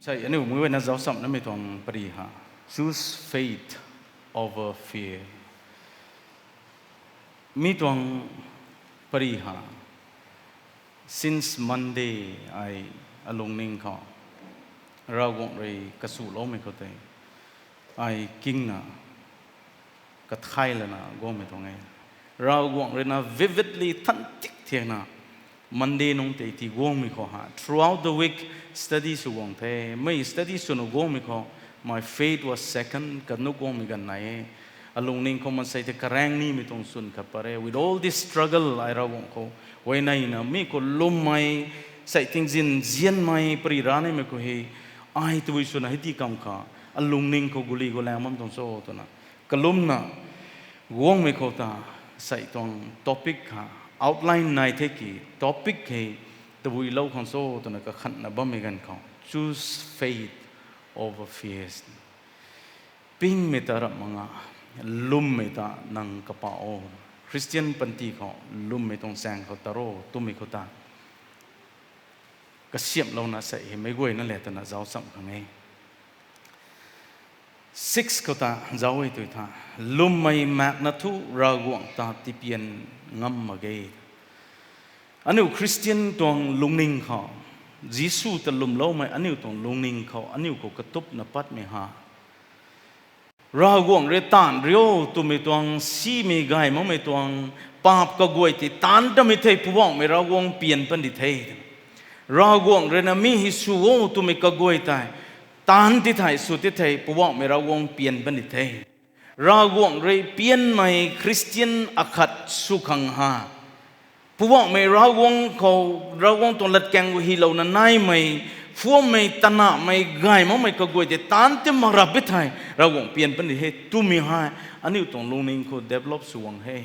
Say, anu mui na zau sam na mi tong pariha. Choose faith over fear. Mi tong pariha. Since Monday, I along ning ka. Rao gong rei kasu lo mi ko te. I king na. Kat khai la na go mi tong e. Rao gong rei na vividly tan tik thiang na. Monday nung te ti go mi ko ha. Throughout the week, study su gong te. May study su no go mi ko. My faith was second. Kat no go mi gan na e. Along ning ko man say te karang ni mi tong sun ka pare. With all this struggle, I rao gong ko. Way na ina mi ko lum mai say things in zian mai pri rane mi ko he. Ai tu su na hiti kam ka. Along ning ko guli ko lamam tong so to na. Kalum na gong mi ko ta say tong topic ha. Outline nai te ki topic he tu vui lo kon so to na ka khan na ba mi gan ko. Choose faith over fears. Ping mi ta ra mga lum mi ta nang ka pa o. Christian panti ko lum mi tong sang ko taro tu mi ko ta. Ka siam lo na sai mai goi na le ta na zau sam ka ngai. 6 ko ta zau ai tu tha lum mai mak na thu ra guang ta ti pian ngam ma ge. Anu Christian tong lungning ko Jisu ta lum lo mai anu tong lungning ko anu ko katup na pat me ha. Ra guang re tan rio tu mi tuang si mi gai mo mi tuang pap ka goi ti tan ta mi thei puwang mi ra guang pian pan di thei ra guang re na mi hi su o tu mi ka goi tai tan ti thai su ti thei puwang mi ra guang pian pan di thei ra guang re pian mai Christian akhat su khang ha puwang mi ra guang tong lat kang hi lo na nai mai Phua mày tana mày gai mà mày có goi để tan tim mà rap bít hai, ra gong pian pen đi hết tu mi hai, anh yêu tông long ninh ko develop suang hai,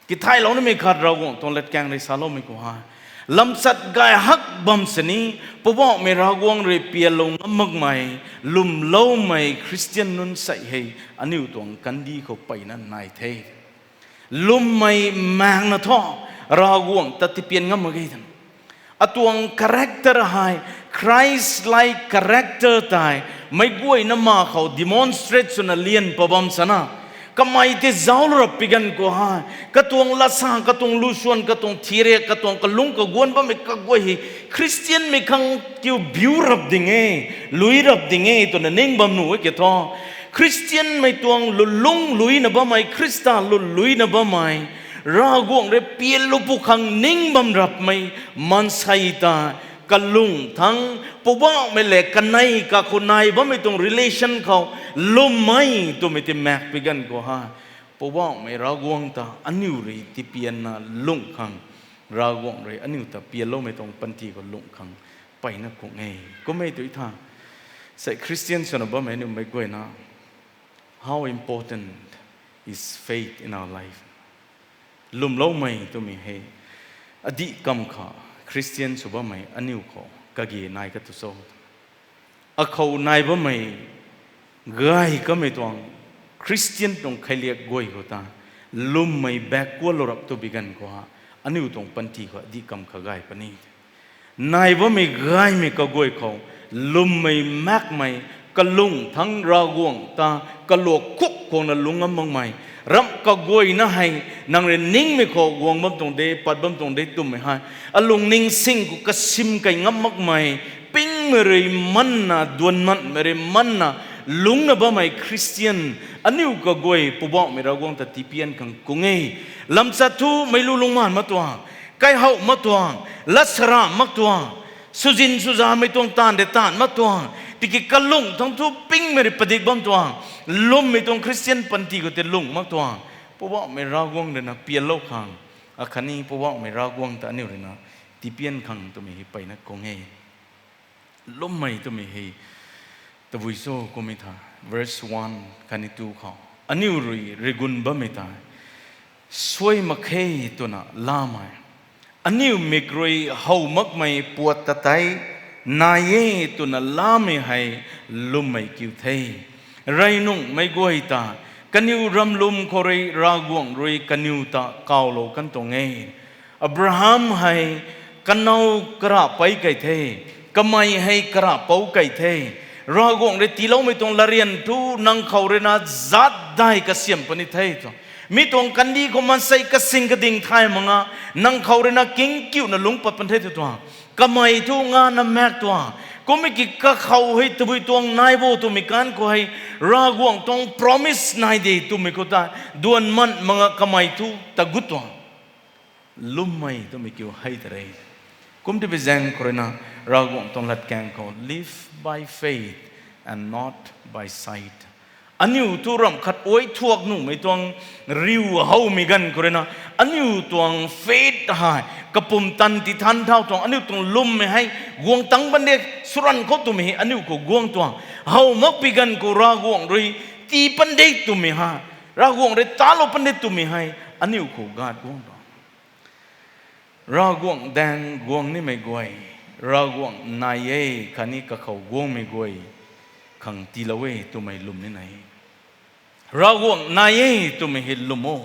cái thái lâu này mày khát ra gong tông lết kang này salo mày ko hai, lam sat gai hắc bam seni, pua mày ra gong re pian long mắc mày, lum lâu mày Christian nun say hai, anh yêu tông kandi ko pai nan nai thế, lum mày mang na tho, ra gong tati pian ngam magai thằng. Atuang character hai Christ-like character tai mai guai na ma khau demonstrate suna lian pabam sana kamai te zaul rap pigan ko ha katuang lasa katuang lusuan katuang thire katuang kalung ka guan ba me ka guai Christian me khang kiu biu rap dinge lui rap dinge to na ning bam nu ke tho Christian mai tuang lulung lui na ba mai Krista lui na ba mai ra guang re piel lu pu khang ning bam rap mai man sai ta kalung thang puwa me le kanai ka kunai ba me tong relation khau lum mai to me te mak pigan ko ha puwa me ra guang ta aniu ri ti pian na lung khang ra guang re aniu ta piel lo me tong panti ko lung khang pai na ko ngai ko me tu tha sai Christian son ba me nu me ko na how important is faith in our life lum lo mai to mi he adi kam kha Christian suba mai aniu ko kagi nai ka tu so a khau nai ba mai gai ka me tong Christian tong khaliak goi ko ta lum mai back ko lorap to bigan ko ha aniu tong panti ko adi kam kha gai pani nai ba mai gai me ka goi ko lum mai mak mai kalung thang ra guang ta kalok khuk ko na lungam mang mai ram ka goi na hai nang re ning me ko guang bam tong de pat bam tong de tum me hai alung ning sing ku kasim kai ngam mak mai ping me re man na duan man me re man na lung na ba mai Christian aniu ka goi pu ba me ra guang ta tipian kang kungai lam sa thu mai lu lung man ma tuang kai hau ma tuang lasra ma tuang sujin suza me tong tan de tan ma tuang tiki kalung thang thu ping me re padik bam tuang lum me tong Christian panti ko te lung mak tuang puwa me ra guang de na pian lo khang akhani puwa me ra guang ta ni re na ti pian khang to me hi pai na ko nge lum mai to me hi to vui so ko me tha verse 1 khani tu kha aniu ri regun ba me ta soi makhe to na la mai aniu me groi hau mak mai puat ta tai na ye to na la me hai lum mai kiu thei rai nung mai goi ta kaniu ram lum khorei ra guang roi kaniu ta kaw lo kan to nge Abraham hai kanau kra pai kai the กำไมให้กระเป๋าไก่เทรากวงเรตีเล่าไม่ตรงละเรียนทูนังเขาเรนาจัดได้กระเสียมปนิเทตัวมีตรงกันดีก็มันใส่กระสิงกระดิ่งไทยมังอ่ะนังเขาเรนากิ้งกิ้วน่ะลุงปัดปนเทตัวกำไมทูงานน่ะแม็กตัวก็ไม่กี่ก็เขาให้ตัวตวงนายโบตัวมีการก็ให้รากวงตรง promise นายดีตัวมีก็ได้ดวนมันมังกำไมทูตะกุตัวลุ่มไม่ตัวมีเกี่ยวให้แต่ไรกุมที่เป็นแจงคนน่ะรากวงตรงหลัดแกงเขา live by faith and not by sight อันนี้ตัวรำขัดโอยทวกหนุ่มไอ้ตัวริวเฮามีกันคนน่ะอันนี้ตัวเฟดหายกระปุ่มตันติทันเท่าตัวอันนี้ตัวลุ่มไม่ให้กวงตั้งบันเดสุรันเขาตัวไม่ให้อันนี้ก็กวงตัวเฮามักปีกันก็รากวงเลยตีปันเดตัวไม่ให้รากวงเลยตาลปันเดตัวไม่ให้อันนี้ก็กาดกวงตัวรากวงแดงกวงนี่ไม่กวยรากวงนายเอคันนี้ก็เขากวงไม่กวยขังตีละเวตัวไม่ลุ่มนี่ไหนรากวงนายเอตัวไม่เห็นลุ่มโม่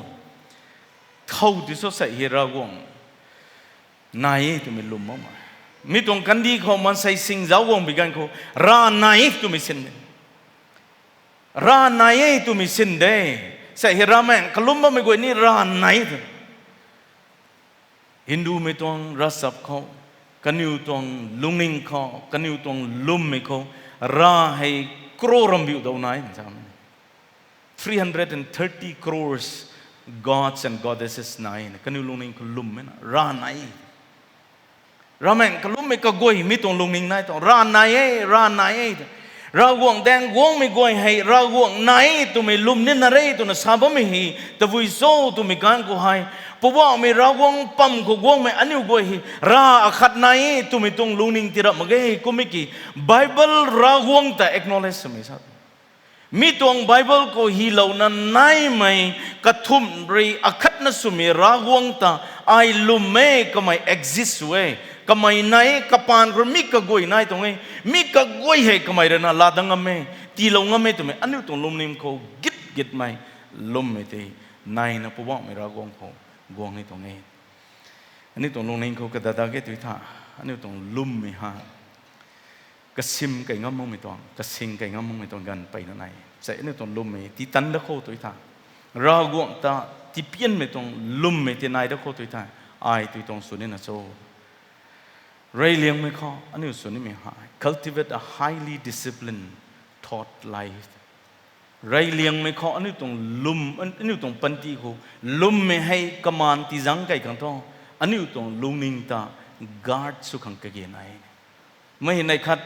เขาที่สุดใส่เฮรากวงนายตัวไม่ลุ่มโม่มีตรงกันดีเขามันใส่สิ่งเจ้าวงไปกันเขารานายตัวไม่สิ้นรานายตัวไม่สิ้นเด้ใส่เฮราแมงกลุ่มบ่ไม่กวยนี่รานายฮินดูไม่ต้องรัศบเขากันอยู่ตรงลุงนิงเขากันอยู่ตรงลุ่มไม่เขาราให้โครรำบิวดาวนายนะจ๊ะ330 crores gods and goddesses นายกันอยู่ลุงนิงเขาลุ่มไหมนะรานายราแมงกลุ่มไม่ก็กวยมีตรงลุงนิงนายตรงรานายรานายรากวงแดงกวงไม่กวยให้รากวงนายตัวไม่ลุ่มนี่นาเรตัวน่ะสาบไม่ฮีแต่วิโซตัวไม่การกูให้เพราะว่าไม่รากวงปั๊มกูกวงไม่อันนี้กวยฮีราขัดนายตัวไม่ตรงลุงนิงที่รับมาเกยกูไม่กี่ไบเบิลรากวงแต่ acknowledge ไม่สักมีตรงไบเบิลก็ฮีเหล่านั้นนายไม่กระทุ่มรีอคัดนั่นสุมีรากวงแต่ไอลุมเมก็ไม่ exist เว้ก็ไม่นายกับปานคนมิกกวยนายตรงนี้มิกกวยให้ก็ไม่เรน่าลาดังงั้มเมตีลงงั้มเมตัวเมอันนี้ตรงลมนิมเขากิดไม่ลมไม่ตีนายนะพวกไม่รักกวงเขากวงนี่ตรงนี้อันนี้ตรงลมนิมเขากระดาษเกตุยท่าอันนี้ตรงลุ่มไม่ห่างกระซิมไก่งั้มมองไม่ตรงกระซิงไก่งั้มมองไม่ตรงกันไปนั่นไงใส่อันนี้ตรงลุ่มไม่ที่ตันตะโคตุยท่ารักกวงตาที่เพี้ยนไม่ตรงลุ่มไม่ที่นายตะโคตุยท่าไอตุยตรงสุนินะโซเรียเลี้ยงไม่ข้ออันนี้ส่วนนี้ไม่หาย cultivate a highly disciplined thought life เรียเลี้ยงไม่ข้ออันนี้ตรงลุ่มอันนี้ตรงปันติโคลุ่มไม่ให้กำมันที่จังไก่ขังท้องอันนี้ตรงลุงนิงตา guard สุขังกะเกนไอไม่เห็นในคัด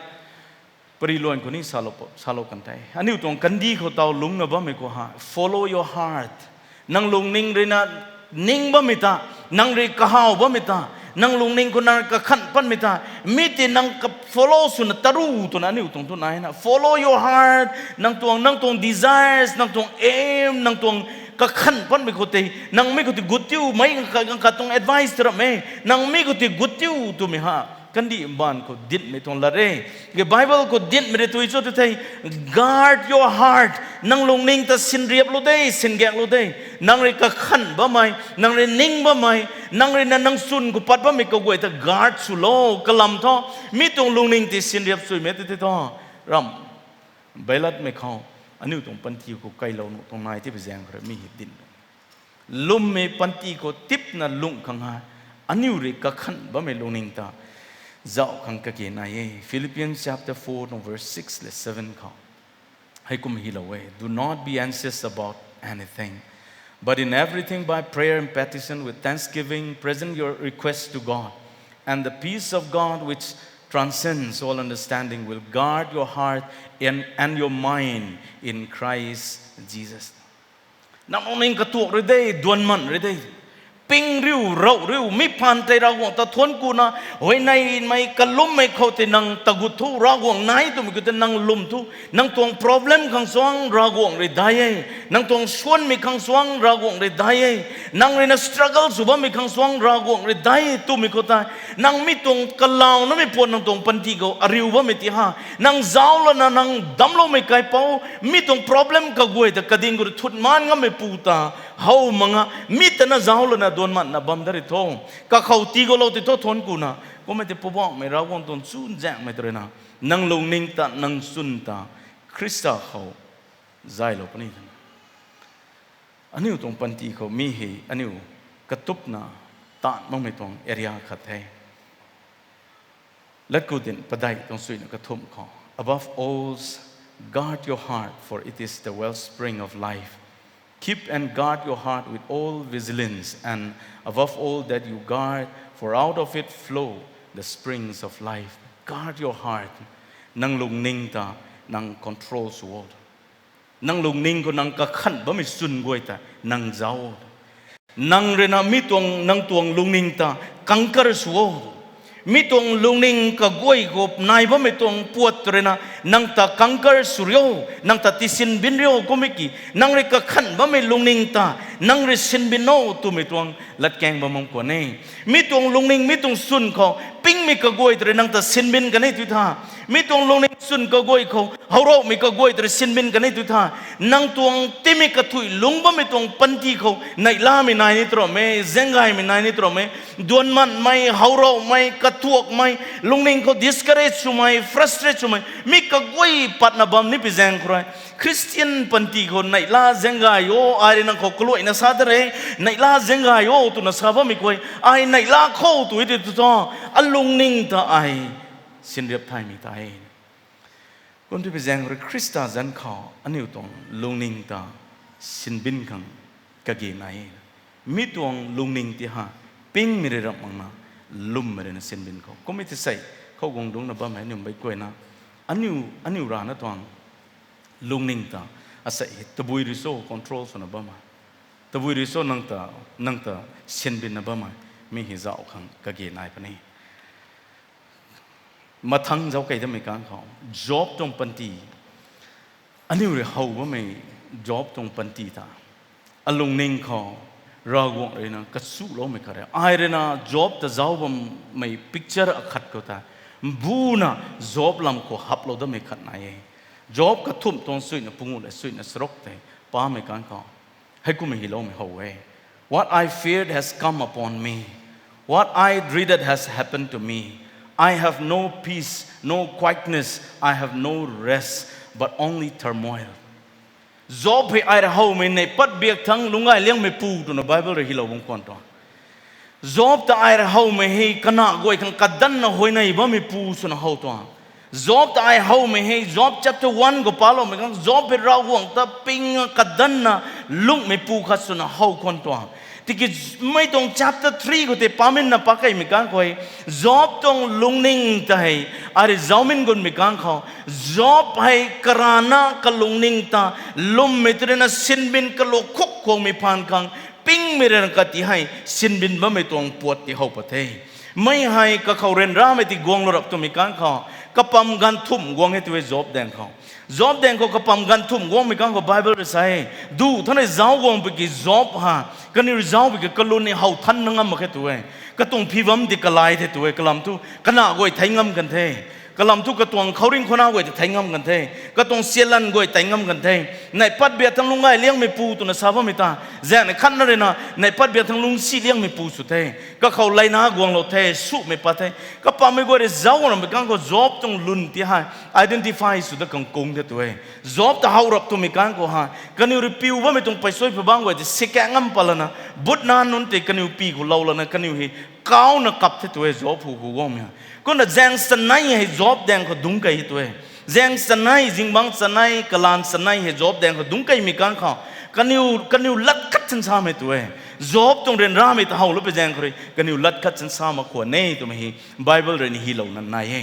ปริลวนคนนี้สาลกันได้อันนี้ตรงกันดีเขาเตาลุงนะบ้าไม่ก็หา follow your heart นั่งลุงนิงเลยนะนิ่งบ้าไม่ตานั่งเรียกข้าวบ้าไม่ตานั่งลุงนิ่งคนนั้นก็ขันปั้นไม่ได้มิตินั่งกับ follow สุนทรูตัวนั้นนี่ตรงตัวไหนนะ follow your heart นั่งตรง desires นั่งตรง aim นั่งตรงก็ขันปั้นไม่ก็ตีนั่งไม่ก็ตีกุฏิวไม่ก็ตรง advice ตัวไม่นั่งไม่ก็ตีกุฏิวตัวไม่ฮะกันดีบ้านก็ดิ้นไม่ตรงละเร่เกี่ยวกับ Bible ก็ดิ้นไม่ได้ตัวอีกตัวที่ guard your heart นั่งลงนิ่งแต่สินเรียบรู้ได้สินแกงรู้ได้นั่งเรียกขันบ้าไหมนั่งเรียนิ่งบ้าไหมนั่งเรียนนั่งซุนกูปัดบ้าไม่ก็กวยแต่ guard สุโลกลัมท่อมีตรงลงนิ่งที่สินเรียบสวยไม่ติดท่อรำใบลัดไม่เข้าอันนี้ตรงปันทีก็ไกลเราตรงนายที่ไปแจงครับมีหิดดินลุ่มไม่ปันทีก็ทิพย์นั่นลุงขังหาอันนี้เรียกขันบ้าไม่ลงนิ่งตาเจ้าขังกะเกนาย Philippians chapter 4 verse 6 และ 7 เขาให้กุมฮิลาเว Do not be anxious about anything but in everything by prayer and petition with thanksgiving present your requests to God and the peace of God which transcends all understanding will guard your heart and your mind in Christ Jesus นั่งนิ่งกระตุกเลยได้ดวนมันเลยได้ปิงริ้วเราริ้วไม่ผ่านใจเราหวงตะทวนกูนะโอ้ยในไม่กระลุ่มไม่เข้าแต่นังตะกุทุเราหวงไหนตัวมันก็จะนังลุ่มทุนังตวง problem ขังสวงเราหวงเลยได้นังตวงชวนมีขังสวงเราหวงเลยได้นังเรน struggle สุบมีขังสวงเราหวงเลยได้ตัวมีก็ตายนังมีตวงกะลาวนั่นไม่ปวดนังตวงปันติโกอริวว่าไม่ที่หานังเจ้าละนะนังดำเราไม่ไกลเป้ามีตวง problem กะกวยแต่กระดิ่งกูทุดมันก็ไม่ปูตาเฮามังะมีแต่น่ะเจ้าละนะโดนมันนะบัมดาริทองก็เขาตีก็เราติดทนกูนะ ก็ไม่ได้พบว่าไม่เราวันตอนสุนแจ้งไม่ตัวนะนังลงนิ่งตานังสุนตาคริสต์เขาใจเราปนี่อันนี้ตรงปันทีเขามีเหตุอันนี้กระตุบนะตาไม่ไม่ตรงเอริยาขัดแท้และกูเด่นประดัยตรงสุยกระทุ่มเขา above all guard your heart for it is the wellspring of life keep and guard your heart with all vigilance and above all that you guard for out of it flow the springs of life guard your heart นั่งลงนิ่งตานั่ง control สวดนั่งลงนิ่งก็นั่งกะขันบ่ไม่สุนกวยแต่นั่งเจ้านั่งเรนะมีตวงนั่งตวงลงนิ่งตากังกระสวดมีตวงลงนิ่งกะกวยกบนายบ่ไม่ตวงปวดเรนะนั่งตากังกระสุริโยนั่งตาติสินบินเรียวก็ไม่กี่นั่งเรกะขันบ่ไม่ลงนิ่งตานั่งเรสินบินโนตัวไม่ตวงลัดแกงบ่มงกว่านี่มีตวงลงนิ่งมีตวงสุนเขาปิ้งมีกะกวยเรนั่งตาสินบินกันให้ทุท่ามีตวงลงนิ่งสุนกะกวยเขาเฮาเรามีกะกวยเรสินบินกันให้ทุท่านั่งตวงติมีกะถุยลุงบ่ไม่ตวงปันทีเขาในลาไม่นายนี่ตรอไม่เซงไงไม่นายนี่ตรอไม่ดวนมันไม่เฮาเราไม่กะทวกไม่ลงนิ่งเขา discourage ชุไม่ frustrate ชุไม่มีกะกวยปัดนาบัมนี่ไปแซงใครคริสเตียนปันทีเขาในลาเซงไงโอไอ้นั่งเขากลัวอินาซาเดเรในลาเซงไงโอตุนัสาบไม่กวยไอ้ในลาเข้าตัวที่ตัวต่ออัลลงนิ่งตาไอสินเรียบไทยมีตาเองคนที่ไปแซงหรือคริสต์จันเขาอันนี้ตรงลงนิ่งตาสินบินขังกะเกนไอมีตรงลงนิ่งที่หาปิ้งมีเรื่องมังนะลุ่มมีเรื่องสินบินเขาก็ไม่ได้ใส่เขาคงดงนะบ้าไหมหนุ่มไปกวยนะอันนี้ร้านนะตรงลงนิ่งตาอาศัยตะบุยริโซคอนโทรลส่วนนะบ้าไหมตะบุยริโซนั่งตาสินบินนะบ้าไหมมีหิจ้าขังกะเกนไอปนี่มาทั้งเจ้าไก่ทำไมการเขา job ตรงปันตีอันนี้เราเขาว่าไม่ job ตรงปันตีตาอารมณ์นิ่งเขาเราวงเลยนะกระสู้เราไม่ขยันไอ้เรื่องนะ job แต่เจ้าว่าไม่ picture ขัดก็ตาบูนะ job ลำเขาหับเราได้ไม่ขัดไหน job กระทุ่มตรงสุยนะปุ่งเลยสุยนะสรกแต่ป้าไม่การเขาให้กูไม่หิเราไม่เขาเว้ what I feared has come upon me what I dreaded has happened to me I have no peace, no quietness. I have no rest, but only turmoil. Job he ai ra hau me nei pat biak thang lungai liang me pu tu na Bible re hilo bong kon to. Job ta ai ra hau me he kana goi khang kadan na hoi nai ba me pu su na hau to. Job ta ai hau me he Job chapter 1 go palo me kang Job he ra huang ta ping kadan na lung me pu khat su na hau kon to. ที่กิไม่ตรง chapter 3ก็แต่ปามินนะปักไอ้มีการคอย job ตรงลุงนิ่งแต่ให้อะไรเจ้ามินกุนมีการเขา job ให้กรานะกับลุงนิ่งตาลุมไม่ตระนะสินบินกับโลคุกคงมีผ่านคังปิ้งไม่เรื่องกติให้สินบินบ่ไม่ตรงปวดที่เขาประเทศไม่ให้กับเขาเรียนร่าไม่ที่กวงระดับตัวมีการเขากับปั๊มกันทุ่มกวงให้ตัว job แดงเขาjob แดงเขากับปั๊มกันทุ่มกวงมีการเขา Bible เลยใส่ดูท่านไอ้เจ้ากวงไปกี่ job ฮะกันนี่เจ้าไปกี่กลุ่นในเขาท่านนั่งมาแค่ตัวก็ต้องพิวมติกลายเท่ตัวกลำทุกันหน้าก้อยไทยงำกันเท่กลำทุกกระตวงเขาริงคนหน้าก้อยจะไทยงำกันเท่ก็ต้องเสียลันก้อยไทยงำกันเท่ในปัดเบียทั้งลุงไงเลี้ยงไม่ปูตัวน่ะสาวไม่ตาแจ้งในขั้นนั่นเลยนะในปัดเบียทั้งลุงซีเลี้ยงไม่ปูสุดเท่ก็เขาไล่หน้ากวงเราเท่สู้ไม่ปัดเท่ก็ปาไม่ก้อยเจ้าเราไม่กังก็ job ต้องลุนที่ให้ identify สุดกังกงเท่ตัว job แต่เขารับตัวไม่กังก็ให้กันอยู่รีพิวว่าไม่ต้องไปช่วยพบ้างก้อยจะเสกงำปลานะบุตรนานนั่นแต่กันอยู่ปีกูเล่าแล้วนะกันอยู่เฮก้าวนักกับเท่ตัว job ผู้กูว่ามีก็น่ะแจ้งสนายให้ job แดงเขาดุงไก่ตัวแจ้งสนายจิงบังสนายกลานสนายให้ job แดงเขาดุงไก่มีการเขากันอยู่ลัดคัดฉันสามให้ตัว job ต้องเรียนร่าไม่เท่าแล้วไปแจ้งเขาเลยกันอยู่ลัดคัดฉันสามมาขวดเน่ตัวไม่ฮี Bible เรียนฮีเหล่านั้นนาย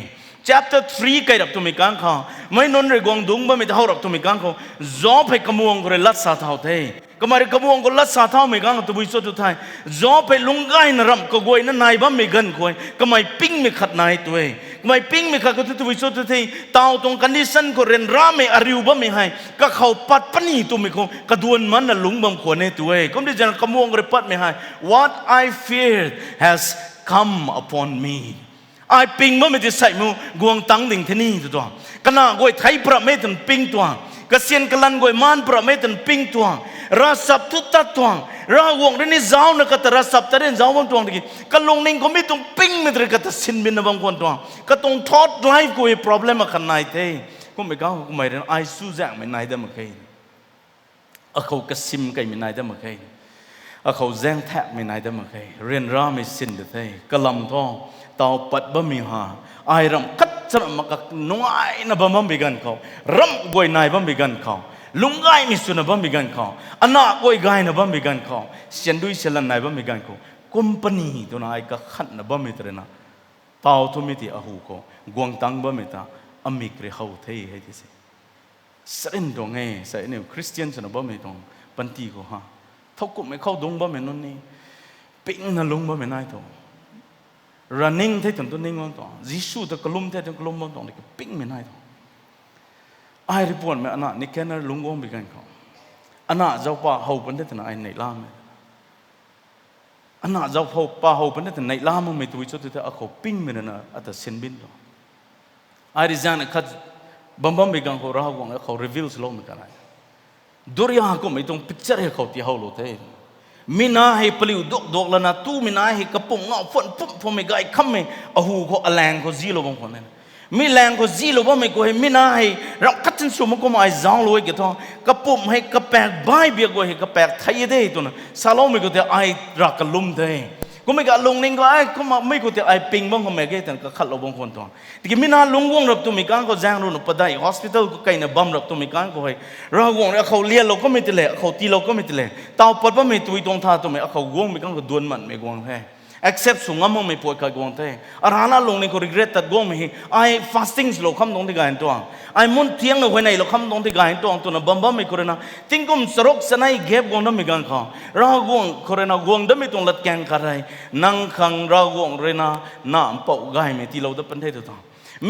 chapter 3 cái đọc tụi mình căng khao mấy nón rồi quăng đúng ba mình thâu đọc tụi mình căng khao job hay cầm uông rồi lát sa thâu thế cái mà cầm uông có lát sa thâu mình căng tụi mình số tụi thai job hay lung gai nà rầm có quay nó này ba mình gần quay cái mà ping mình khát này tụi cái mà ping mình khát có tụi mình số tụi thai tao tông condition của ren ra mình ariu ba mình hay cái khâu pat pani tụi mình không cái đuôn man là lung bầm quần này tụi không biết rằng cầm uông rồi pat mình hay what I feared has come upon meไอ้ปิงมันไม่ได้ใส่มือกวงตังดิ่งที่นี่ตัวกันน่ะก้อยไทยประเมตันปิงตัว กเซียนกลันกวยมันประเมตันปิงตวงราสับทุตัดตวงราวงเรนี่เจ้านะก็แต่ราสับแต่เรื่องเจ้าบางตวงตะกี้ก็ลงนิ่งก็ไม่ต้องปิงไม่ตระก็แต่สินบินนะบางคนตวงก็ต้องทอดไลฟ์กูไอ้ problem มาขนาดเท่กูไม่ก้าวกูไม่เรียนไอซูแจงไม่นายได้มาเคยเขากระซิมกันไม่นายได้มาเคยเขาแจ้งแทบไม่นายได้มาเคยเรียนราไม่สิ้นเท่กะลำท้องเตาปัดบะมีหาไอรำคัดสระมักน้อยนะบะมันบิกันเขารำกวยนายบะบิกันเขาลุงไก่มิสุนะบะบิกันเขาอันน่ากวยไก่นะบะบิกันเขาเสียนดุยเสลันนายบะบิกันเขาคุมปนีตัวนายก็ขัดนะบะมิตรนะเตาทุมิติอาหูเขากวงตังบะมิตาอเมริกาเขาเท่ให้ที่สิเส้นตรงไงเส้นเนี่ยคริสเตียนสนบะมิตรงปันตีเขาฮะเท่ากุไม่เข้าดงบะมินนนี่ปิ้งนะลุงบะมินายตัวrunning ที่ตนตัวนิ่งวันตัวยิสูตะกลุ่มที่ตะกลุ่มวันตัวนี่ก็ปิ้งไม่ได้ตัวไอ้รีพอร์ตแม่อันนั้นนี่แค่นั้นลุงวงไปกันเขาอันนั้นเจ้าป่าเขาเป็นได้แต่ไหนในล่ามอันนั้นเจ้าป่าเขาเป็นได้แต่ในล่ามไม่ตัวจุดที่เขาปิ้งไม่ได้นะอัตเซนบินตัวไอ้ริจานะคัดบัมไปกันเขาราหวังเขา reveal สโลมกันไอ้ดูเรื่องเขาไม่ต้อง picture ให้เขาที่เขาโลเท่มินาให้ปลิวดกแล้วนะตู้มินาให้กระปุ่งเงาฝนปุ๊บพอไม่ไกลคำไม่อาหูเขาแรงเขาซีโร่บางคนเนี่ยมีแรงเขาซีโร่บ้างไม่ก็ให้มินาให้เราคัดจนสูงมันก็มาไอ้จ้างลอยกี่ทองกระปุ่งให้กระแปกใบเบียกก็ให้กระแปกไทยได้ตัวนั้นซาโลไม่ก็แต่ไอ้รักกระลุ่มได้ก็ไม่ก็ลงนิ่งก็ไอ้ก็มาไม่ก็แต่ไอ้ปิงบ้างก็ไม่ก็แต่ก็ขัดเราบางคนตัวแต่ก็มินาลงวงรับตัวมีการก็จ้างรู้นะปะได้ฮอสพิทอลก็ใกล้เนี่ยบัมรับตัวมีการก็ให้เราวงเขาเลี้ยเราก็ไม่ติดเลยเขาตีเราก็ไม่ติดเลยเตาปัดว่าไม่ตุยตรงท่าตัวไม่เขาวงมีการก็ดวนมันไม่วงแท้ accept สูงมั่งไม่ปวดกับวงแท้อาราน่าลงนี่ก็ regret ตัดวงไม่ไอ้ fasting เราคำตรงที่การตัวไอ้มุนเที่ยงเราไว้ในเราคำตรงที่การตัวนั้นบัมไม่ก็เลยนะทิ้งกุมสรกสนัยเก็บวงนั้นไม่กันเขาเราวงก็เลยนะวงนั้นไม่ต้องลัดแกงกันเลยนั่งขังเราวงเลยนะน้ำเป่าไก่ไม่ที่เราได้เป็นเท่าตัว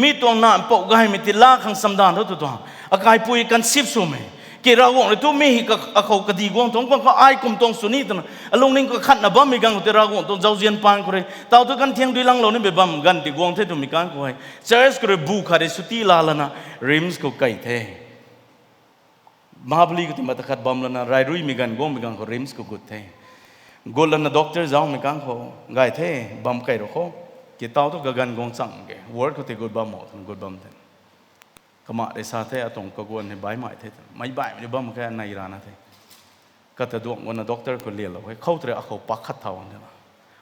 มีตัวน้ำเป่าไก่ไม่ที่ลากขังสัมดานเท่าตัวอากายปุยกันสิบสูงไหมเกี่ยวกับเราตัวมีก็เขากระดีกวงตรงก็ไอ้กุมตรงสุนีตัวนั้นลงนิ่งก็ขัดนะบ้ามีกันแต่เราวงตรงเจ้าเจียนปานก็เลยตาวตัวกันเที่ยงด้วยลังเรานี่แบบบ้ามกันที่กวงเท่ตัวมีกันก็ให้เจอสก็เลยบุกขาดสุตีลาลนะริมส์ก็ไก่เท่มหาบลีก็ที่มาตะขัดบ้ามแล้วนะไรรุ่ยมีกันกวงมีกันก็ริมส์ก็กุดเท่กแล้วนะด็อกเตอร์เจ้ามีกันเขาไก่เท่บ้ามไก่เราเขาเกี่ยวตาวตัวก็กันกวงสั่งแกวอร์ดก็ที่กุดบ้ามหมดกุดบ้ามเท่ก็มาได้ซาเท่ตรงกวนในใบไม้เท่ไม่ใบไม่ได้บ้ามันแค่ในร้านนั่นเท่ก็แต่ดวงวันนั้นด็อกเตอร์คนเลี้ยงเราให้เข้าเตะเขาปักขัดเท้าเนี่ยนะ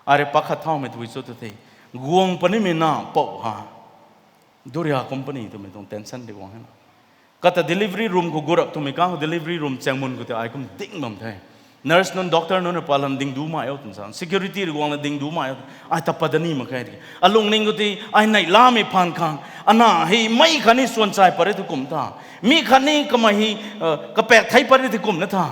อะไรปักขัดเท้าไม่ถูกสุดเท่กวงปนิมีน้าปอกหาดูเรียกคอมพานีตัวไม่ต้องเทนชั่นดีกว่านะก็แต่ delivery room ก็กุรับตัวไม่ก้าว delivery room แจงมุนก็แต่ไอ้ก็ดิ้งมั่มเท่ nurse นั่น doctor นั่นพาลันดิ้งดูมาเอาตัวนั้น security ดีกว่านั่นดิ้งดูมาเอาไอ้ตับปัดนี่มันแค่นี้อารมณ์นิ่งก็ที่ไอ้ในล่าไม่ผ่านข้างอันน่ะให้ไม่ขันนี้ส่วนใจปริทุกุมท่ามีขันนี้ก็ไม่ให้กระแปกไทยปริทุกุมนะท่า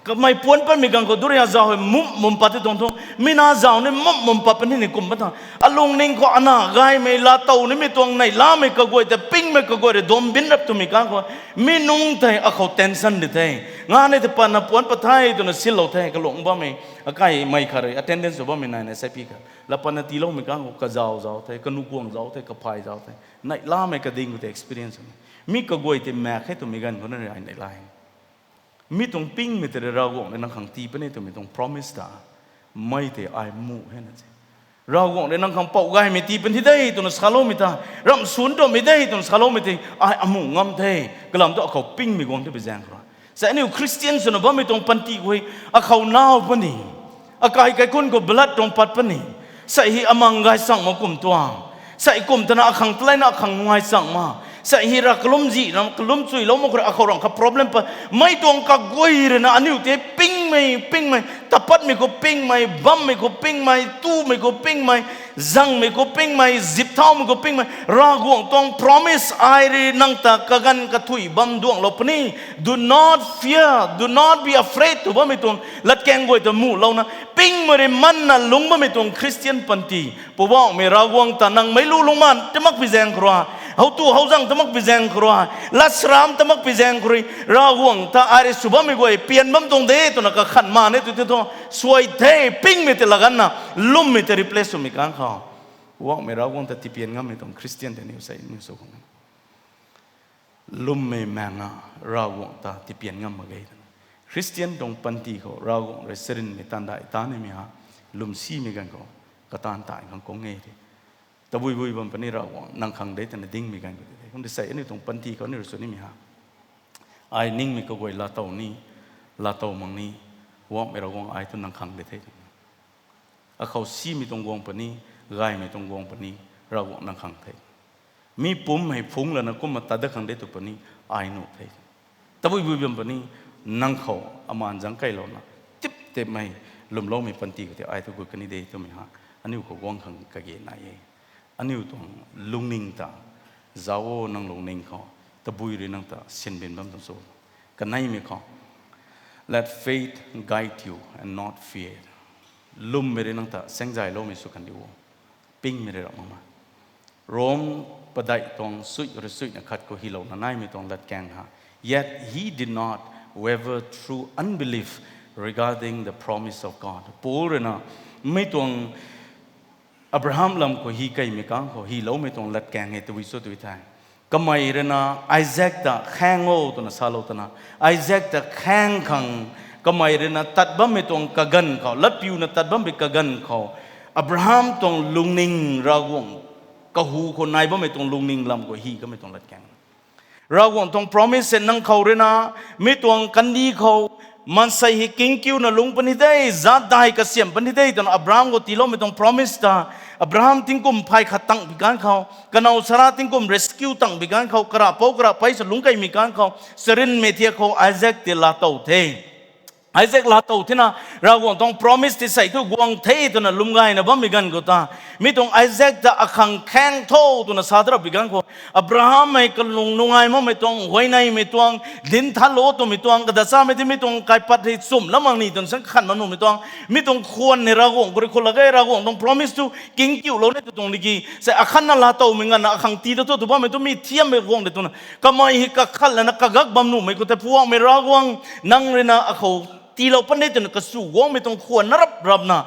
ก็ไม่ปวนปันมีกันก็ดูเรียจ้าให้มุมปัดที่ตรงมีน่าจ้าเนี่ยมุมปัดเป็นที่นี่กุมนะท่าอารมณ์นิ่งก็อันน่ะไงไม่ลาเต้านี่ไม่ตวงในล่าไม่กระกวยแต่ปิ้งไม่กระกวยแต่ดมบินรับตัวมีกันก็มีนุ่งแต่เขาเทนชั่นดิเท่งานในที่ปานปวนปัดไทยตัวนั้นสิเราเท่ก็หลงบ้าไม่ใกล้ไม่ขาย attendance บ้าไม่นายในสายพีกันแล้วปานตีเรามีกันก็จ้าเท่ก็นุ่งกวงจ้าเท่ก็พายจ้าเท่ในล่าไม่กระดิ่งก็แต่ experience มีกระกวยแต่แม่ให้ตัวมีกันคนนั้นอะไรในไลน์มีตรงปิ้งมีแต่เราวงในนังขังตีเป็นในตัวมีตรง promise ตาไม่แต่ไอ้มู่ให้นั่นสิเราวงในนังขังเป่าไก่ไม่ตีเป็นที่ได้ตัวนั้นสคาโลมิตารำสุนตัวไม่ได้ตัวนั้นสคาโลมิตาไอ้อมู่งำเทกลำตัวเขาปิ้งมีกวงที่ไปแจงเขาแต่เนี่ยคริสเตียนส่วนบ่ไม่ตรงปันตีกุยเขาหนาวปนี่อากายไก่คนก็บลัดตรงปัดปนี่ใส่อมังไก่สั่งมากลุ่มตัวใส่กลุ่มตนะขังตะไลนะขังงายสั่งมาใส่ฮิรักลุ่มจีนะกลุ่มซุยล้มก็เขารังกับ problem ปะไม่ตรงกับกุยเลยนะอันนี้อุตส่าห์ปิ้งไม่ตะปัดไม่ก็ปิ้งไม่บัมไม่ก็ปิ้งไม่ตู้ไม่ก็ปิ้งไม่จังไม่ก็ปิ้งไม่ziпเท้าไม่ก็ปิ้งไม่รากวงตรง promise ไอ้เรื่องนั่งตะกันกระถุยบัมดวงลบนี่ do not fear do not be afraid ตัวบ่ไม่ตรงลัดแกงกุยตัวมู่เรานะปิ้งไม่ได้มันนะลุงบ่ไม่ตรงคริสเตียนปันตีปู่ว่าไม่รากวงตานังไม่รู้ลงมันจะมักพิจารณาครัวเขาตัวเขาจังตะมักพิจารณาครัวลัสรามตะมักพิจารณาครัวราหวงตาอาริสุบะไม่กวยเปลี่ยนบัมตรงเดตัวนักขันมาเนี่ยตัวสวยเท่ปิ้งไม่ติดละกันนะลุ่มไม่ติด replace ไม่กันเขาว่าไม่ราหวงแต่ที่เปลี่ยนงั้นไม่ตรงคริสเตียนแต่นิวใส่นิวสุข ลุมไม่แมงเราวงตาที่เปลี่ยนงามมาไกคริสเตียนตรงปันตีเขาเราวงเรสเซรินไม่ตันได้ตาเนี่ยมีฮะลุมซีมีกันก็กระตานตายของกงเงยแต่บุยบันปนี่เราวงนังขังได้แต่ในดิ้งมีกันก็ได้คนที่ใส่อันนี้ตรงปันตีเขาเนี่ยรู้สึกนี่มีฮะไอ้นิ่งมีก็ไว้ลาเต้านี่ลาเต้ามังนี่วงไม่เราวงไอ้ทุนนังขังได้เท่เขาซีมีตรงวงปนี่ไงมีตรงวงปนี่เราวงนังขังเท่มีปุ่มให้ฟุ้งแล้วนะก็มาตัดขังได้ตัวปนี่ไอ้หนูเท่แต่บุยบันปนี่นังเขาอามันจังไกลเรานะจิ๊บเต็มไม่ลมล้อมีปันตีก็จะไอ้ตัวกุกันนี่ได้ตัวมีฮะอันนี้ก็วงขังกะเกนายอันนี้ตรงลุงนิงตาเจ้านังลุงนิงเขาตะบุยเรื่องนังตาเส้นเป็นแบบนั้นโซ่กันไหนมีเขา let faith guide you and not fear ลุมไม่ได้นังตาเส้นใจโลไม่สุขันดีวปิ้งไม่ได้หรอกมาโรมประดัยตรงสุยหรือสุยนักขัดก็ฮิโลนั่นไม่ตรงลัดแกงฮะ yet he did not waver through unbelief regarding the promise of God ปูเรนะไม่ตรงอับราฮัมลำก็ฮีไก่ไม่กังก็ฮีโลไม่ตรงลัดแกงให้ตัววิสุทธิ์วิทัยก็ไม่เรนะไอแซคตะแข้งโง่ตัวนั้นซาโลตัวนั้นไอแซคตะแข้งขังก็ไม่เรนะตัดบ้าไม่ตรงกะกันเขาลัดผิวนะตัดบ้าไม่กะกันเขาอับราฮัมตรงลุงนิงราวงก็หูคนนายบ้าไม่ตรงลุงนิงลำก็ฮีก็ไม่ตรงลัดแกงเราวงตรง promise เสร็จนั่งเขาเรนะไม่ตรงกันดีเขามันใส่ให้กิ้งคิวนะลุงปนิได้จัดได้ก็เสียมปนิได้ตอนอับราฮัมก็ตีโลไม่ตรง promise ตาอับราฮัมทิ้งกุมภัยขัดตั้งบิการเขากันเอาสาระทิ้งกุม rescue ตั้งบิการเขากระเป๋ากระไปสลุงไก่มีการเขาเซรินเมเทียเขาไอแซคติลาโตเทไอแซคลาโตที่นะเราวงตรง promise ที่ใส่ทุกวงเทตัวนั้นลุงไก่นะบ้ามีกันก็ตามีตรงไอแซคจะอักขังแข้งโตตัวนั้นสาธารณบิการเขาอับราฮัมไม่กันลุงนุ่งไงมั่งไม่ตรงไว้ในไม่ตรงดินทัลโลตัวไม่ตรงกระดาษไม่ที่ไม่ตรงไก่ปัดให้สุ่มแล้วมังนี่ตรงสังขันมันนุ่มไม่ตรงไม่ตรงควรในเราวงบริคนละไงเราวงตรง promise ทุกิ้งกิ้วเราเนี่ยตรงนี้กี่ใส่อักขันนั่นลาโตเหมือนกันนะอักขังตีตัวตัวบ้าไม่ต้องมีเทียมไม่วงเด็ดตัวนั้นก็ไม่ให้กักขันแล้วนะกักบัมนุ่มไม่ก็แต่พวกไม่เราวงนั่งเรนะเขาตีเราปั้นได้จนกระสู้วงไม่ต้องควรนรับนะ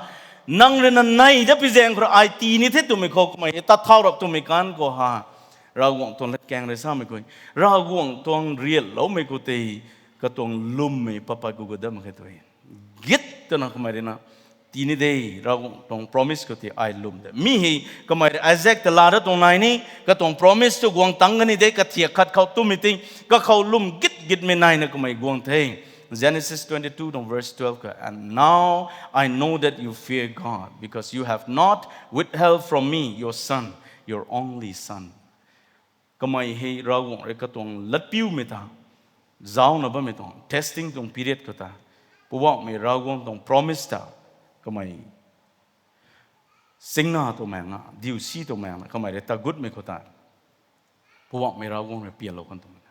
นั่งเรนันในจะพิจารณาไอตีนี่เท่ตัวไม่เขาไม่ตัดเท่ารับตัวไม่กันก็ฮะเราวงตัวเล็ดแกงเลยซ้ำไม่คุยเราวงตัวเรียลเราไม่กูตีก็ตัวลุ่มไม่ปะปะกูก็ได้มาแค่ตัวเองยึดตัวนั้นก็ไม่ได้นะตีนี่ได้เราต้อง promise ก็ที่ไอลุ่มได้มีให้ก็ไม่ได้ไอแซคแต่ลาดตรงไหนนี่ก็ต้อง promise ตัวกวงตั้งกันนี่ได้ก็เทียขัดเขาตุ้มไม่ติงก็เขาลุ่มยึดไม่นายนะก็ไม่กวงเทงGenesis 22 verse 12 and now I know that you fear God because you have not withheld from me your son your only son ก็ไม่ให้เราวงเรก็ต้องลัดผิวไม่ตาเจ้านะบ้าไม่ต้อง testing ตรง period ก็ตาผู้ว่าไม่เราวงต้อง promise ตาก็ไม่สิ่งน่าตัวแมงนะดิวซีตัวแมงนะก็ไม่ได้ตา good ไม่ก็ตาผู้ว่าไม่เราวงเปลี่ยนโลกกันตรงนั้น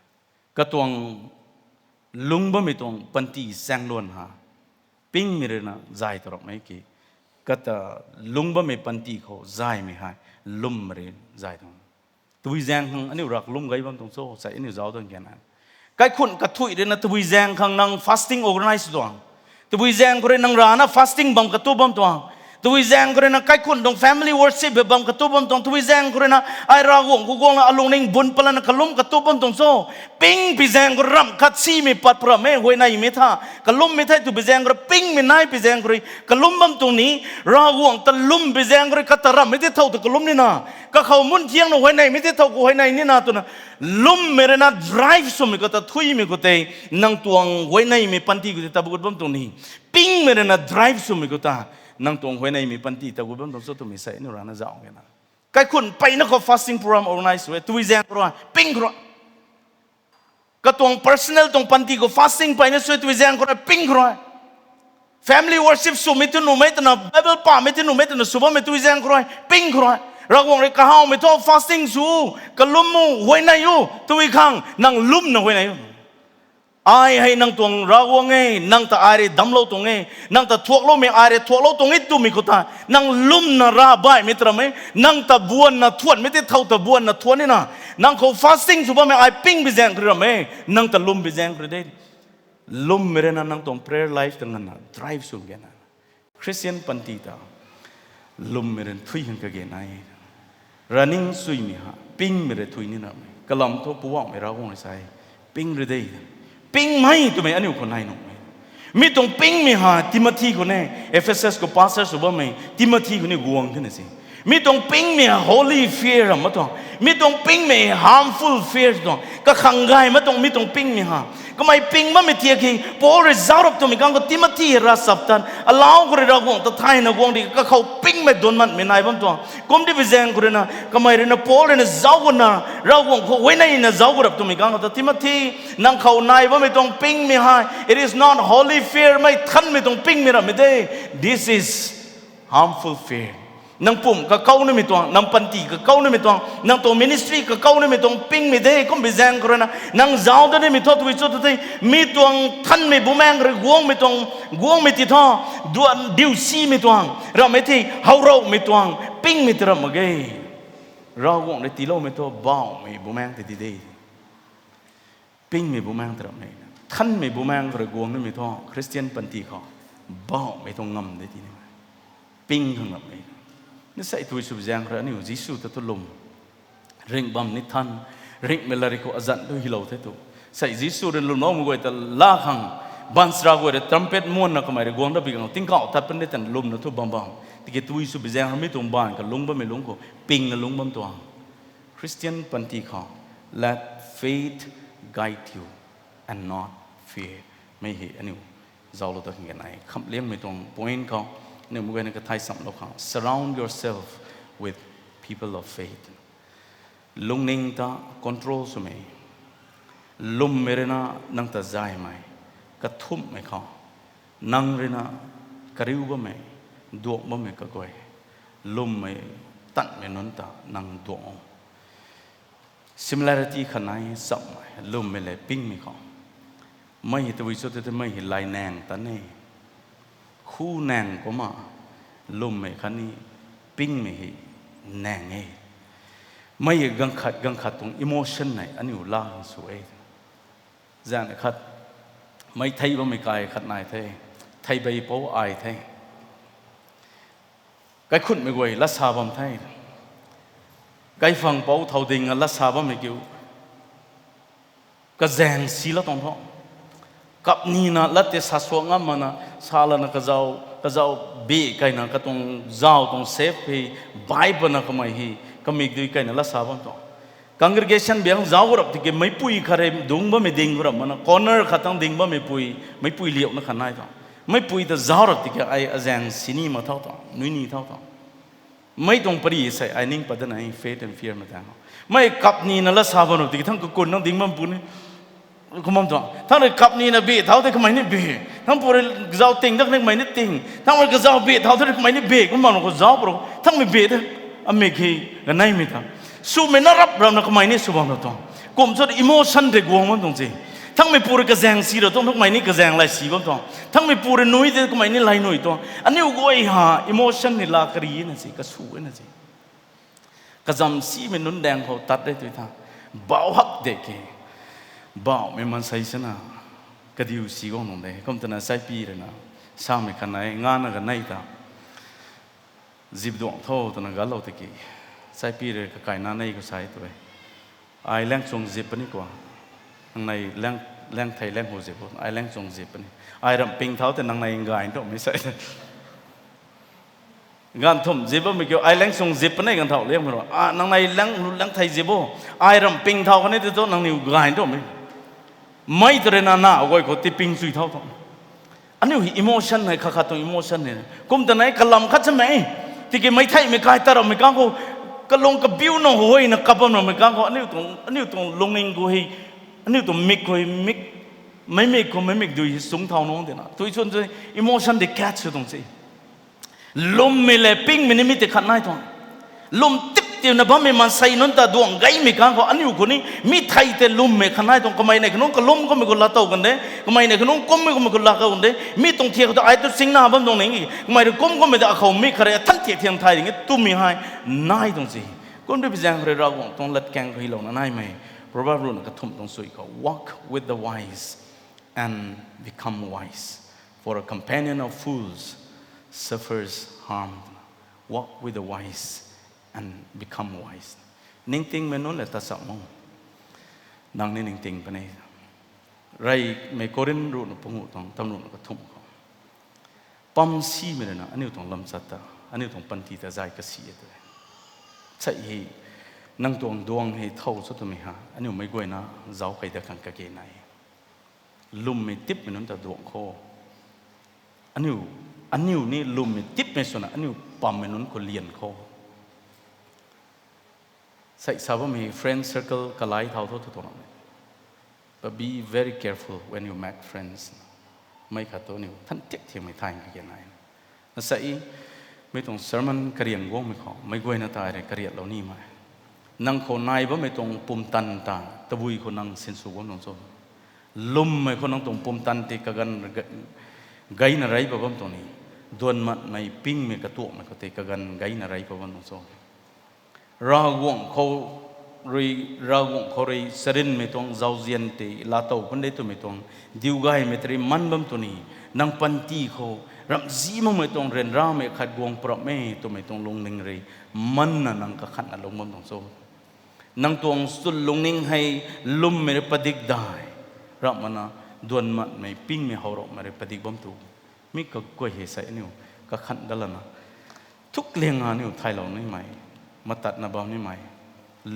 ก็ต้องลุงบ่ไม่ต้องปันตีแสงล้วนหาปิ้งมีเรื่องนะใจตลอดไม่กี่ก็แต่ลุงบ่ไม่ปันตีเขาใจไม่หายลุ่มเรื่องใจตรงตัววิแจงขังอันนี้รักลุ่มไงบ้างตรงโซ่ใส่อันนี้เจ้าตรงแค่นั้นใครคนกระทุยเรื่องนะตัววิแจงขังนั่ง fasting organize ตัวตัววิแจงคนนั่งร้านนะ fasting บังกระตุ้บังตัวตัววิแจงคนนั้นใครคนตรง family worship บังกระตุ้บังตรงตัววิแจงคนนั้นไอราวงกูกงละอารมณ์นิ่งบุญพลันกลุ่มกระตุ้บังตรงโซ่ปิ้งพิแจงคนรำคัดซีไม่ปัดพระแม่หวยในไม่ท่ากลุ่มไม่ท่าตัวพิแจงคนปิ้งไม่นายพิแจงคนกลุ่มบังตรงนี้ราวงตะลุ่มพิแจงคนกัตรำไม่ได้เท่าตัวกลุ่มนี่นะก็เขามุ่นเที่ยงหวยในไม่ได้เท่ากูหวยในนี่นะตัวนั้นลุ่มเมรนา drive สมัยก็ตะทุยไม่ก็เตะนั่งตัวหวยในไม่ปันทีก็จะตะบุกบังตรงนี้ปิ้งเมรนา drive สมัยก็ตานั่งตรงหวยในมีปันตีแต่กูบ้านตรงสุดตัวมีใส่นี่ร้านน่าจะเอาไงนะใครคุณไปนักเขา fasting program organize ไว้ตัววิเศษตัวปิ้งกระก็ตรง personal ตรงปันตีก็ fasting ไปนะส่วนตัววิเศษก็ปิ้งกระ family worship สุมิตุนุไม่ตนะ Bible ป่าไม่ตุนุไม่ตนะสุภาพไม่ตัววิเศษก็ปิ้งกระเราวงเลยกะเฮาไม่ท้อ fasting สู้กะลุ่มมูหวยในอยู่ตัวอีกครั้งนั่งลุ่มนั่งหวยในอยู่ไอ้ให้นั่งตรงเราวงไงนั่งตาไอ้ดำโลตรงไงนั่งตาทวกโลไม่ไอ้ทวกโลตรงไงตัวมีกุตานั่งลุ่มน่ะราบายไม่ตระไม่นั่งตาบวนน่ะทวนไม่ได้เท่าตาบวนน่ะทวนนี่นะนั่งเขา fasting สุภาพไม่ไอ้ปิ้งไปแจงกระไม่นั่งตาลุ่มไปแจงกระได้ลุ่มไม่ได้นั่งตรง prayer life ตรงนั้นนะ drive สุดแค่นั้น Christian ปันติตาลุ่มไม่ได้ทุยหันกะเกนไอ้ running สุยมีฮะปิ้งไม่ได้ทุยนี่นะ กะลำทบวงไม่เราวงในใจปิ้งหรือได้ปิ้งไม่ตัวไม่อันนี้คนไหนหนุ่มมีตรงปิ้งมีหาทิโมธีคนนี้เอเฟซัสก็พาสเตอร์สุบะไม่ทิโมธีคนนี้กวงขึ้นสิมีตรงปิ้งมี holy fear มาตรงมีตรงปิ้งมี harmful fear ตรงก็ขังไงมาตรงมีตรงปิ้งมีหาก็ไม่ปิ้งมันไม่เทียกิงพอ result ตัวมีการก็ทิโมธีรัสับตันallow คนเรากวงแต่ไทยนะกวงดีก็เขาปิ้งไม่โดนมันไม่นายบ้างตัวกุมที่ไปแจ้งคนนะก็ไม่เรื่องพอเรื่องเจ้าคนนะเรากวงเขาไว้ในนะเจ้าคนตัวมีการก็แต่ทิโมธีนั่งเขานายว่าไม่ตรงปิ้งมีหา it is not holy fear ไม่ทันไม่ตรงปิ้งมีหรอกไม่ได้ this is harmful fearนางปุ่มก็เขาเนี่ยไม่ตวงนางปันตีก็เขาเนี่ยไม่ตวงนางตัวมินิสทรีก็เขาเนี่ยไม่ตวงปิ้งไม่ได้ก็ไม่แจ้งคนนะนางเจ้าตัวนี้ไม่ทอดวิสุทธิ์มีตวงท่านไม่บุแมงหรือกวงไม่ตวงกวงไม่ติดท่อดวนดิวซีไม่ตวงเราไม่ที่เฮาเราไม่ตวงปิ้งไม่ตระมะเกยเรากวงในตีโลไม่ตัวบ้าไม่บุแมงติดดีปิ้งไม่บุแมงตระไม่ท่านไม่บุแมงหรือกวงนี่ไม่ท่อคริสเตียนปันตีเขาบ้าไม่ต้องงำได้ทีนี้ปิ้งข้างหลังนี่ใส่ตัวสุบแจงเราเนี่ยยิสุตตุลมเร่งบัมนิทันเร่งเมลาริโกอาจันด้วยฮิโลเทตุใส่ยิสุเรื่องลมน้องมวยแต่ลาขังบันสระกวยแต่ทรัมเป็ตม้วนนักไม่ได้กวงดับบิงติ้งเขาทัดเป็นได้แต่ลมนั่นทุบบัมบังที่เกิดตัวสุบแจงเราไม่ตรงบ้านกับลุงบัมไม่ลุงก็ปิงนั่นลุงบัมตัวคริสเตียนปันติเขา let faith guide you and not fear ไม่เห็นอันนี้เราเราต้องเห็นไงคำเลี้ยงไม่ตรง point เขาเนี่ยมุกเนี่ยก็ไทยสัมโลกเขา surround yourself with people of faith ลุงนิ่งตา control สมัยลุมเมรนะนั่งตาใจไหมกระทุ่มไหมเขานั่งเรนะกระริวบ่ไหมดวงบ่ไหมก็กวยลุมไหมตัดไหมนนตานั่งดวง similarity ขนาดสัมไหมลุมไหมเลยปิ้งไหมเขาไม่เห็นตัววิสุทธิ์ไม่เห็นลายแนงตาเน่คู่แนงก็มาลุมไม่คันนี้ปิ้งไม่เห็นแนงเองไม่กังขัดตรง emotion ไหนอันนี้ล่าสวยจานขัดไม่ไทยว่าไม่กายขัดนายไทยใบโป้อายไทยไก่ขุดไม่กวยลัสซาบมไทยไก่ฟังโป้เท่าดิ่งลัสซาบมไม่เกี่ยวก็แจงสีละตรงท้องกับนี่นะลัดเตสัสวงอ่ะมันนะซาลนะก็เจ้าเบะไก่นะก็ตรงเจ้าตรงเซฟให้ไบเบิลนะก็ไม่ให้ก็มีดูไก่นะลัสซาบมตัว congregation เบียงเจ้าก็รับที่เก็ไม่ปุยคาร์ดุงบ่ไม่ดิ่งก็รับมันนะ corner ขัดตั้งดิ่งบ่ไม่ปุยเลี้ยวนะขันไหนตัวไม่ปุยแต่เจ้ารับที่เก็ไอ้แจงสินีมาเท่าตัวนุ่ยนี่เท่าตัวไม่ต้องปรีใส่ไอ้นิ่งปัจจัย faith and fear มาแต่งไม่กับนี่นะลัสซาบมรับที่ทั้งกุนทั้งดิ่งมันปุยคุณมองตัวทั้งในกับนี่นะเบะเท่าที่ทำไมนี่เบะทั้งพวกเจ้าติงทั้งในไม่นี่ติงทั้งวันก็เจ้าเบะเท่าที่ทำไมนี่เบะคุณมองก็เจ้าปรกทั้งไม่เบะทั้งอเมริกากันไหนไม่ทำสู้ไม่น่ารับเราหนักไม่นี่สู้บ้างเราต้องกลุ่มสุด emotion เด็กวงมันตรงสิทั้งไม่พูดกระแสงสีเราต้องทั้งไม่นี่กระแสงลายสีบ้างต้องทั้งไม่พูดนุ่ยเด็กไม่นี่ลายนุ่ยต้องอันนี้ก็ไอ้หา emotion นี่ลากรีนั่นสิกระสู้นั่นสิกระจำสีมันนุ่นแดงเขาตัดได้ตัวท่าเบาหักเด็กบ้าไม่มันใส่ชนะก็ดิวสีกองนงได้ก็มันน่าใส่ปีเลยนะสามขันไหนงานกันไหนตาจีบดวงเท่าตอนนั้นก็เราตะกี้ใส่ปีเลยก็ไก่หน้าในก็ใส่ตัวไอ้แรงทรงจีบปนี่กว่าทางในแรงไทยแรงหัวจีบไอ้แรงทรงจีบปนี่ไอ้รำปิงเท้าแต่ทางในงานต้องไม่ใส่งานทุ่มจีบไม่เกี่ยวไอ้แรงทรงจีบปนี่กันเท่าเรียกมันว่าทางในแรงไทยจีบไอ้รำปิงเท้าคนนี้ตัวทางในงานต้องไม่ตระหนักเอาไว้ก็ติปิงสุยเท่าทั้งอันนี้อิโมชันไหนข้าตัวอิโมชันเนี่ยกุมแต่ไหนกลัมขัดใช่ไหมที่กิไม่ไทยไม่กายตาเราไม่ก้าวก็ลงกับบิวน้องหัวอินักกับมันไม่ก้าวอันนี้ตรงลงนิ่งกูให้อันนี้ตรงมิกกูให้มิกไม่มิกดูสูงเท่าน้องเดียนะตัวส่วนตัวอิโมชันเด็กแคชตรงสิลมไม่เล่ปิงไม่ได้มีแต่ขัดไหนตรงลมติเดี๋ยวนะบ้าไม่มันใส่นนตาดวงไงไม่กันเขาอันนี้คนนี้มีไทยแต่ลุ่มไม่ขนาดตรงก็ไม่ในขนมก็ลุ่มก็ไม่กุลาเต่ากันเด้ก็ไม่ในขนมก็ไม่กุลาเขากันเด้มีตรงเทียเขาไอ้ตัวสิงหน้าบ้านตรงนี้ก็ไม่ได้ก้มก็ไม่ได้เขาไม่ขนาดท่านเทียงไทยอย่างเงี้ยตุ้มมีให้นายตรงสิคนที่เป็นอย่างเราตรงลัดแกงเขาให้เรานายไหมเพราะว่ารุ่นกระทุ่มตรงสุยเขา walk with the wise and become wise for a companion of fools suffers harm walk with the wise and become wise นิ่งๆไม่นู้นแหละตาสมอง นังนี่หนึ่งติงปนี่ไรไม่โกรินรูนพงุตองตำรุนก็ทุ่มเขาปั๊มซีไม่ได้นะอันนี้ต้องลำสัตตาอันนี้ต้องปันติตาใจก็เสียด้วยใช่เหนังตัวดวงให้เท่าสุดไม่หาอันนี้ไม่กลัวนะเจ้าใครจะขังกะเกนไหนลุมไม่ติบไม่นั้นจะดวงโคอันนี้นี่ลุมไม่ติบไม่ส่วนอันนี้ปั๊มไม่นั้นคนเลียนโคใส่สาวมี friend circle ก็ไล่เท่าตัวนั้น but be very careful when you make friends ไม่ขัดตัวนี่ท่านเจ็บเทียมไม่ทายกันยังไงนั่นใส่ไม่ต้อง sermon กระเรียนวงไม่ขอไม่กลัวนะตายเลยกระเรียนเรานี่มานังคนนายว่าไม่ต้องปุ่มตันตาตะบุยคนนังเซนสูว่าน้องโซลุมไม่คนนังต้องปุ่มตันติกันไกนอะไรแบบว่าตัวนี้ดวนมันไม่ปิ้งไม่กระตุกไม่ก็ติกันไกนอะไรแบบว่าน้องโซราวงเขาเรยสรินไม่ต้องเจ้าเจียนติลาโต้คนได้ตัวไม่ต้องดิวไกไม่ตรีมันบัมตัวนี้นังปันตีเขารำซีมันไม่ต้องเรียนราไม่ขัดวงเพราะไม่ตัวไม่ต้องลงหนึ่งเลยมันน่ะนังก็ขัดลงบัมต้องโซนังตัวสุดลงนิ่งให้ลุมไม่ได้ปฏิกได้รับมันนะดวนมันไม่ปิ้งไม่หอบไม่ได้ปฏิกบัมตัวมิก็กลัวเหตุใส่เนี่ยก็ขัดได้แล้วนะทุกเรื่องงานเนี่ยไทยเราไม่ไหมมาตัดนาบามนี่ไหม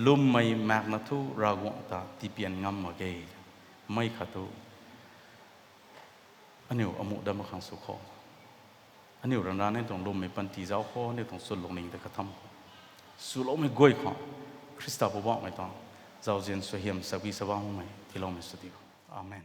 ลุมไม่แมกนาทูรากวงตาที่เปลี่ยนงำมาเกยไม่ขัดตัวอันนี้อมุดามาขังสุขอันนี้เราเนี่ยต้องลุมไม่ปันตีเจ้าข้อเนี่ยต้องสุดลงนิ่งแต่กระทำสุดลงไม่กลัวข้อคริสต์บอกไม่ต้องเจ้าเจนสวยเหี่ยมสักวิสว่างไม่ที่เราไม่สุดดีอาเมน